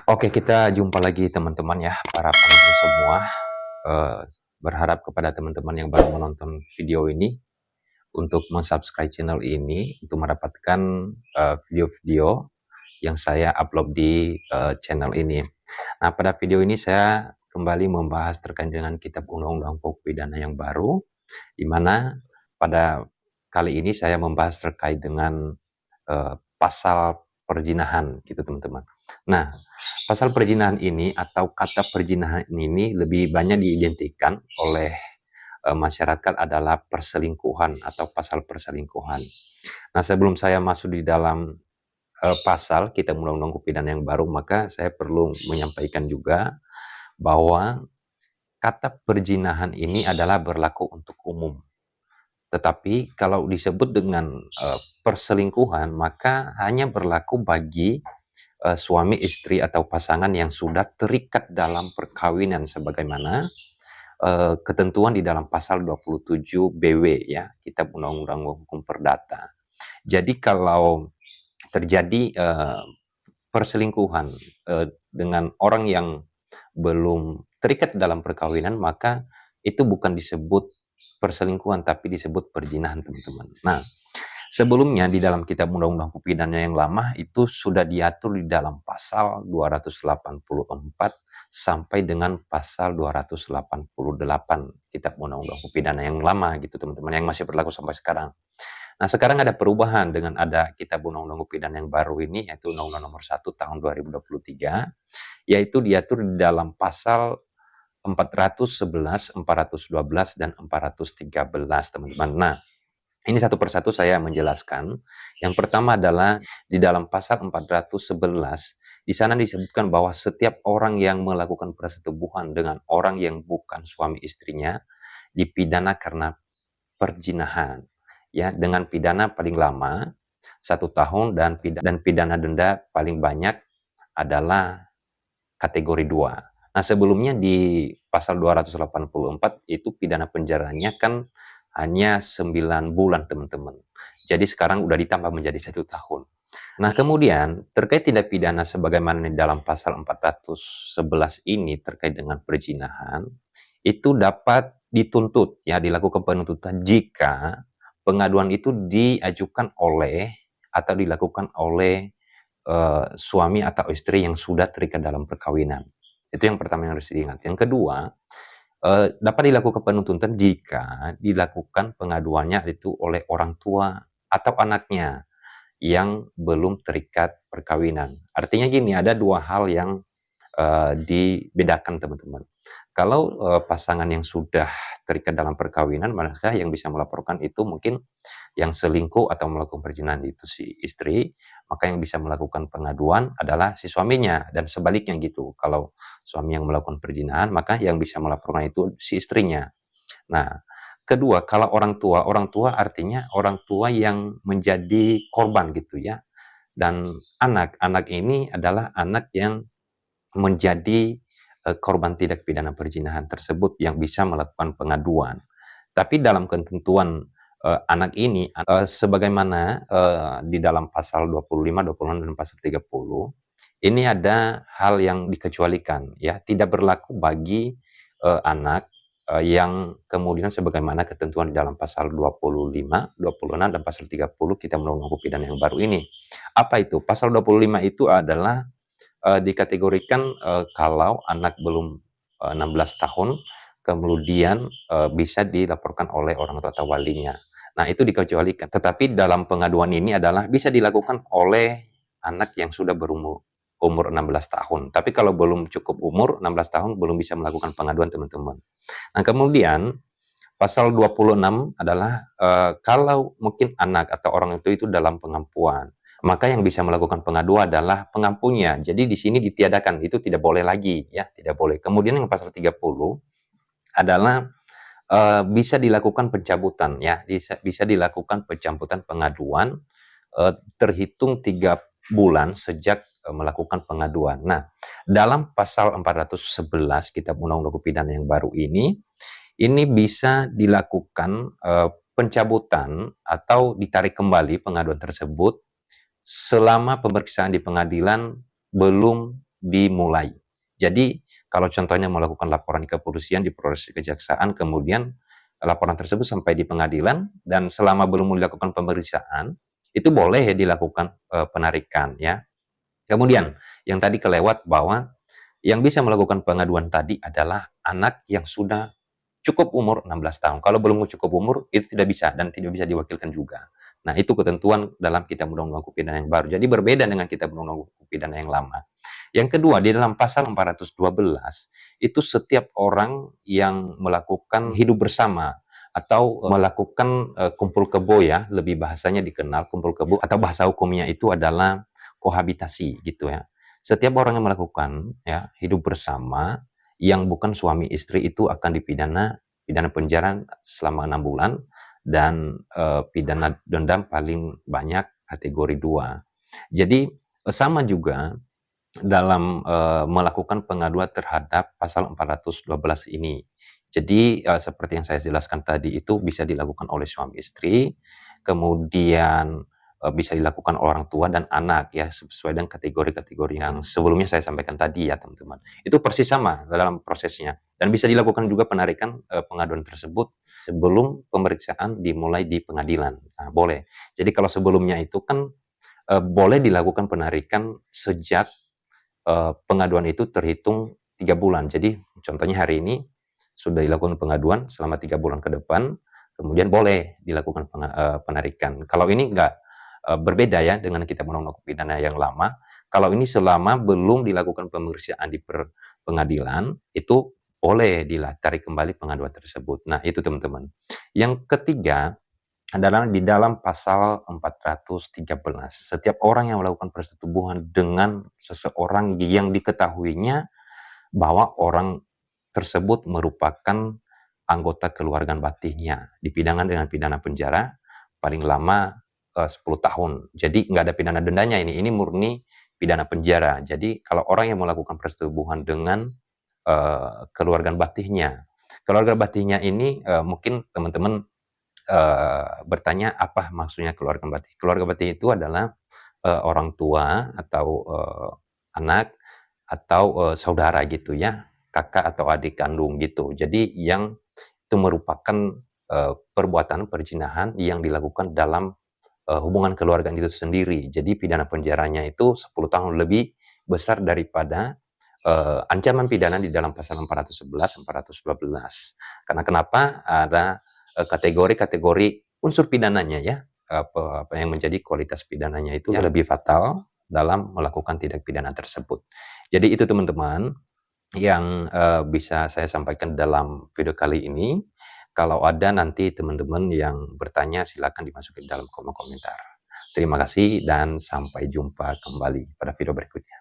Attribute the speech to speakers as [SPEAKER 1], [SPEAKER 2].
[SPEAKER 1] Oke, kita jumpa lagi teman-teman ya, para penonton semua. Eh, Berharap kepada teman-teman yang baru menonton video ini untuk mensubscribe channel ini untuk mendapatkan video-video yang saya upload di channel ini. Nah, pada video ini saya kembali membahas terkait dengan Kitab Undang-Undang Pokok Pidana yang baru, di mana pada kali ini saya membahas terkait dengan pasal perzinahan, gitu teman-teman. Nah, pasal perzinahan ini atau kata perzinahan ini lebih banyak diidentikan oleh masyarakat adalah perselingkuhan atau pasal perselingkuhan. Nah, sebelum saya masuk di dalam pasal Kitab Undang-Undang Hukum Pidana yang baru, maka saya perlu menyampaikan juga bahwa kata perzinahan ini adalah berlaku untuk umum. Tetapi kalau disebut dengan perselingkuhan, maka hanya berlaku bagi suami istri atau pasangan yang sudah terikat dalam perkawinan sebagaimana ketentuan di dalam pasal 27 BW ya, Kitab Undang-Undang Hukum Perdata. Jadi kalau terjadi perselingkuhan dengan orang yang belum terikat dalam perkawinan, maka itu bukan disebut perselingkuhan tapi disebut perzinahan, teman-teman. Nah, sebelumnya di dalam Kitab Undang-Undang Hukum Pidana yang lama itu sudah diatur di dalam pasal 284 sampai dengan pasal 288 Kitab Undang-Undang Hukum Pidana yang lama gitu teman-teman, yang masih berlaku sampai sekarang. Nah, sekarang ada perubahan dengan ada Kitab Undang-Undang Hukum Pidana yang baru ini, yaitu Undang-Undang Nomor 1 Tahun 2023, yaitu diatur di dalam pasal 411, 412, dan 413, teman-teman. Nah, ini satu persatu saya menjelaskan. Yang pertama adalah di dalam pasal 411, di sana disebutkan bahwa setiap orang yang melakukan persetubuhan dengan orang yang bukan suami istrinya dipidana karena perzinahan, ya, dengan pidana paling lama 1 tahun dan pidana denda paling banyak adalah kategori 2. Nah, sebelumnya di pasal 284 itu pidana penjaranya kan hanya 9 bulan, teman-teman. Jadi sekarang udah ditambah menjadi 1 tahun. Nah, kemudian terkait tindak pidana sebagaimana di dalam pasal 411 ini terkait dengan perzinahan, itu dapat dituntut, ya, dilakukan penuntutan jika pengaduan itu diajukan oleh atau dilakukan oleh suami atau istri yang sudah terikat dalam perkawinan. Itu yang pertama yang harus diingat. Yang kedua, dapat dilakukan penuntutan jika dilakukan pengaduannya itu oleh orang tua atau anaknya yang belum terikat perkawinan. Artinya gini, ada dua hal yang dibedakan, teman-teman. Kalau pasangan yang sudah terikat dalam perkawinan, maka yang bisa melaporkan itu mungkin yang selingkuh atau melakukan perzinahan itu si istri, maka yang bisa melakukan pengaduan adalah si suaminya, dan sebaliknya gitu. Kalau suami yang melakukan perzinahan, maka yang bisa melaporkan itu si istrinya. Nah, kedua, kalau orang tua artinya orang tua yang menjadi korban gitu ya. Dan anak ini adalah anak yang menjadi korban tindak pidana perzinahan tersebut yang bisa melakukan pengaduan. Tapi dalam ketentuan anak ini sebagaimana di dalam pasal 25, 26 dan pasal 30 ini ada hal yang dikecualikan, ya, tidak berlaku bagi anak yang kemudian sebagaimana ketentuan di dalam pasal 25, 26 dan pasal 30 kita Undang-Undang Hukum Pidana yang baru ini. Apa itu? Pasal 25 itu adalah dikategorikan kalau anak belum 16 tahun, kemudian bisa dilaporkan oleh orang tua atau walinya. Nah, itu dikecualikan. Tetapi dalam pengaduan ini adalah bisa dilakukan oleh anak yang sudah umur 16 tahun. Tapi kalau belum cukup umur 16 tahun, belum bisa melakukan pengaduan, teman-teman. Nah, kemudian pasal 26 adalah kalau mungkin anak atau orang itu dalam pengampuan, maka yang bisa melakukan pengaduan adalah pengampunya. Jadi di sini ditiadakan, itu tidak boleh lagi, ya, tidak boleh. Kemudian yang pasal 30 adalah bisa dilakukan pencabutan, ya, bisa dilakukan pencabutan pengaduan terhitung 3 bulan sejak melakukan pengaduan. Nah, dalam pasal 411 Kitab Undang-Undang Hukum Pidana yang baru ini bisa dilakukan pencabutan atau ditarik kembali pengaduan tersebut selama pemeriksaan di pengadilan belum dimulai. Jadi kalau contohnya melakukan laporan ke kepolisian, diproses ke kejaksaan, kemudian laporan tersebut sampai di pengadilan dan selama belum dilakukan pemeriksaan, itu boleh ya dilakukan penarikan ya. Kemudian yang tadi kelewat bahwa yang bisa melakukan pengaduan tadi adalah anak yang sudah cukup umur 16 tahun. Kalau belum cukup umur, itu tidak bisa dan tidak bisa diwakilkan juga. Nah, itu ketentuan dalam Kitab Undang-Undang Hukum Pidana yang baru. Jadi berbeda dengan Kitab Undang-Undang Hukum Pidana yang lama. Yang kedua, di dalam pasal 412, itu setiap orang yang melakukan hidup bersama atau melakukan kumpul kebo ya, lebih bahasanya dikenal kumpul kebo atau bahasa hukumnya itu adalah kohabitasi gitu ya. Setiap orang yang melakukan ya hidup bersama yang bukan suami istri itu akan dipidana penjara selama 6 bulan dan pidana denda paling banyak kategori 2. Jadi sama juga dalam melakukan pengaduan terhadap pasal 412 ini. Jadi seperti yang saya jelaskan tadi itu bisa dilakukan oleh suami istri, kemudian bisa dilakukan orang tua dan anak ya sesuai dengan kategori-kategori yang sebelumnya saya sampaikan tadi ya teman-teman. Itu persis sama dalam prosesnya dan bisa dilakukan juga penarikan pengaduan tersebut sebelum pemeriksaan dimulai di pengadilan. Nah, boleh. Jadi kalau sebelumnya itu kan boleh dilakukan penarikan sejak pengaduan itu terhitung 3 bulan. Jadi contohnya hari ini sudah dilakukan pengaduan selama 3 bulan ke depan, kemudian boleh dilakukan penarikan. Kalau ini enggak, berbeda ya dengan Kitab Undang-Undang Pidana yang lama. Kalau ini selama belum dilakukan pemeriksaan di pengadilan, itu boleh ditarik kembali pengaduan tersebut. Nah, itu teman-teman. Yang ketiga adalah di dalam pasal 413. Setiap orang yang melakukan persetubuhan dengan seseorang yang diketahuinya bahwa orang tersebut merupakan anggota keluarga batinnya, dipidana dengan pidana penjara paling lama 10 tahun. Jadi nggak ada pidana dendanya ini murni pidana penjara. Jadi kalau orang yang melakukan persetubuhan dengan keluarga batinnya, keluarga batinnya ini mungkin teman-teman bertanya apa maksudnya keluarga batin. Keluarga batin itu adalah orang tua atau anak atau saudara gitu ya, kakak atau adik kandung gitu. Jadi yang itu merupakan perbuatan perzinahan yang dilakukan dalam hubungan keluarga itu sendiri. Jadi pidana penjaranya itu 10 tahun lebih besar daripada ancaman pidana di dalam pasal 411, 412. Karena kenapa? Ada kategori-kategori unsur pidananya ya, apa yang menjadi kualitas pidananya itu yang lebih fatal dalam melakukan tindak pidana tersebut. Jadi itu teman-teman yang bisa saya sampaikan dalam video kali ini. Kalau ada nanti teman-teman yang bertanya silakan dimasukin dalam kolom komentar. Terima kasih dan sampai jumpa kembali pada video berikutnya.